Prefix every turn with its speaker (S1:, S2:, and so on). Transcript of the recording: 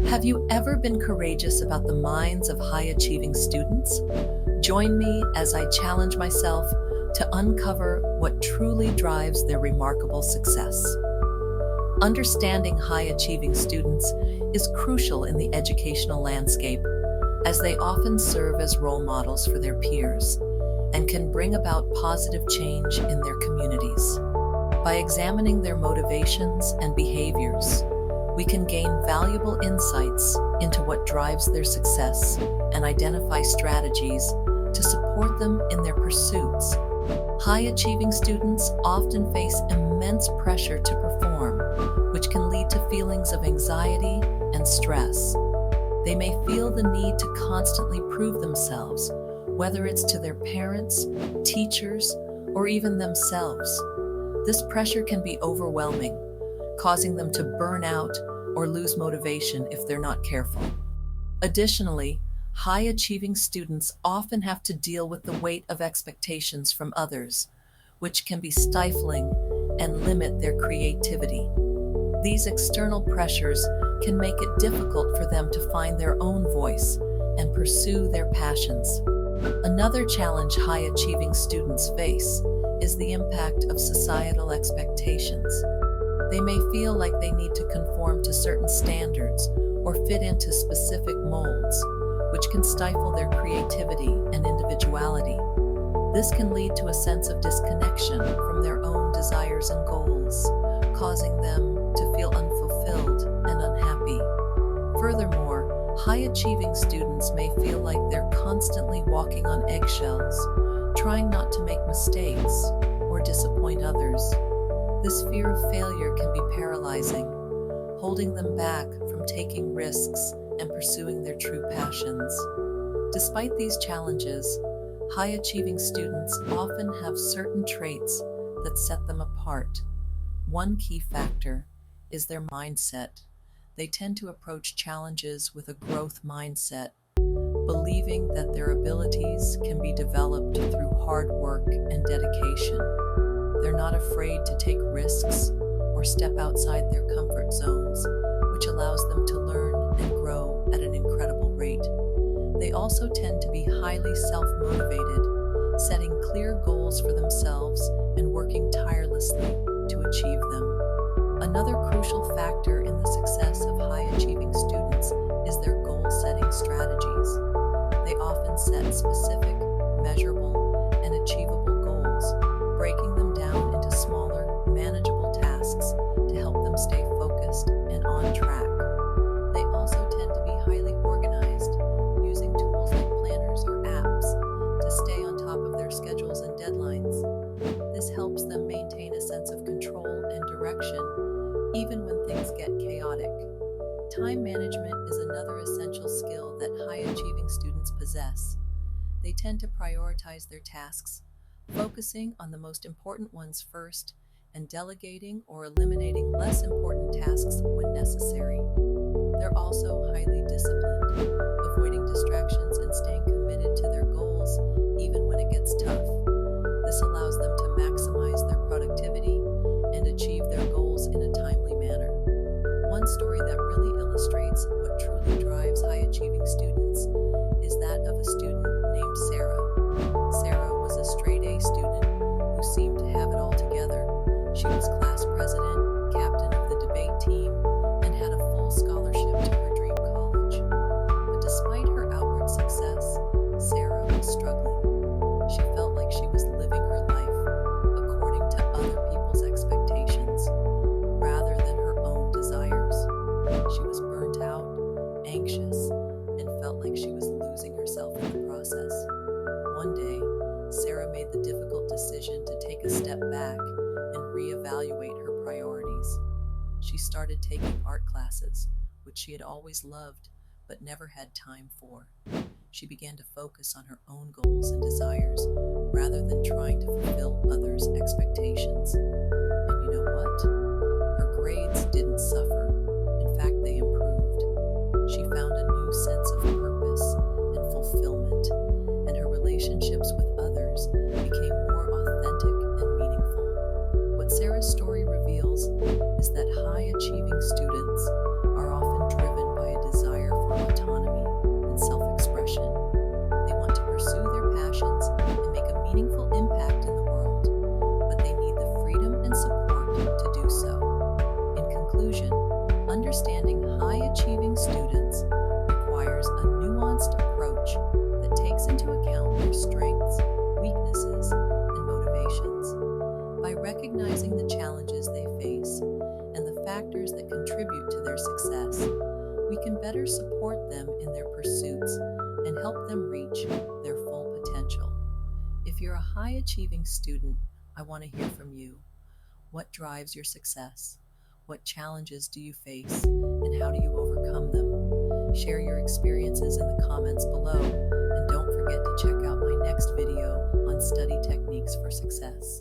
S1: Have you ever been courageous about the minds of high-achieving students? Join me as I challenge myself to uncover what truly drives their remarkable success. Understanding high-achieving students is crucial in the educational landscape, as they often serve as role models for their peers and can bring about positive change in their communities. By examining their motivations and behaviors, we can gain valuable insights into what drives their success and identify strategies to support them in their pursuits. High-achieving students often face immense pressure to perform, which can lead to feelings of anxiety and stress. They may feel the need to constantly prove themselves, whether it's to their parents, teachers, or even themselves. This pressure can be overwhelming, causing them to burn out or lose motivation if they're not careful. Additionally, high-achieving students often have to deal with the weight of expectations from others, which can be stifling and limit their creativity. These external pressures can make it difficult for them to find their own voice and pursue their passions. Another challenge high-achieving students face is the impact of societal expectations. They may feel like they need to conform to certain standards or fit into specific molds, which can stifle their creativity and individuality. This can lead to a sense of disconnection from their own desires and goals, causing them to feel unfulfilled and unhappy. Furthermore, high-achieving students may feel like they're constantly walking on eggshells, trying not to make mistakes or disappoint others. This fear of failure can be paralyzing, holding them back from taking risks and pursuing their true passions. Despite these challenges, high-achieving students often have certain traits that set them apart. One key factor is their mindset. They tend to approach challenges with a growth mindset, believing that their abilities can be developed through hard work and dedication. They're not afraid to take risks or step outside their comfort zones, which allows them to learn and grow at an incredible rate. They also tend to be highly self-motivated, setting clear goals for themselves and working tirelessly to achieve them. Another crucial factor in the success of high-achieving students is their goal-setting strategies. They often set specific, measurable, and achievable goals, breaking them down into smaller, manageable tasks to help them stay focused and on track. They also tend to be highly organized, using tools like planners or apps to stay on top of their schedules and deadlines. This helps them maintain a sense of control and direction, even when things get chaotic. Time management is another essential skill that high-achieving students possess. They tend to prioritize their tasks, focusing on the most important ones first and delegating or eliminating less important tasks when necessary. They're also highly disciplined, avoiding distractions and staying committed to their goals even when it gets tough. This allows them to maximize their productivity and achieve their goals in a timely manner. One story that really illustrates what truly drives high-achieving students is that of a student named Sarah. Sarah was a straight-A student who seemed to have it all together. She was class president, captain of the debate team, and had a full scholarship to her dream college. But despite her outward success, Sarah was struggling. She felt like she was living her life according to other people's expectations, rather than her own desires. She was burnt out, anxious, and felt like she was losing herself in the process. One day, Sarah made the difficult decision to take a step back and reevaluate her priorities. She started taking art classes, which she had always loved but never had time for. She began to focus on her own goals and desires rather than trying to fulfill others' expectations. And you know what? Her grades didn't suffer. In fact, they improved. She found a new sense of purpose and fulfillment, and her relationships with others became more authentic and meaningful. What Sarah's story reveals is that high-achieving students are often driven by a desire Understanding high-achieving students requires a nuanced approach that takes into account their strengths, weaknesses, and motivations. By recognizing the challenges they face and the factors that contribute to their success, we can better support them in their pursuits and help them reach their full potential. If you're a high-achieving student, I want to hear from you. What drives your success? What challenges do you face, and how do you overcome them? Share your experiences in the comments below, and don't forget to check out my next video on study techniques for success.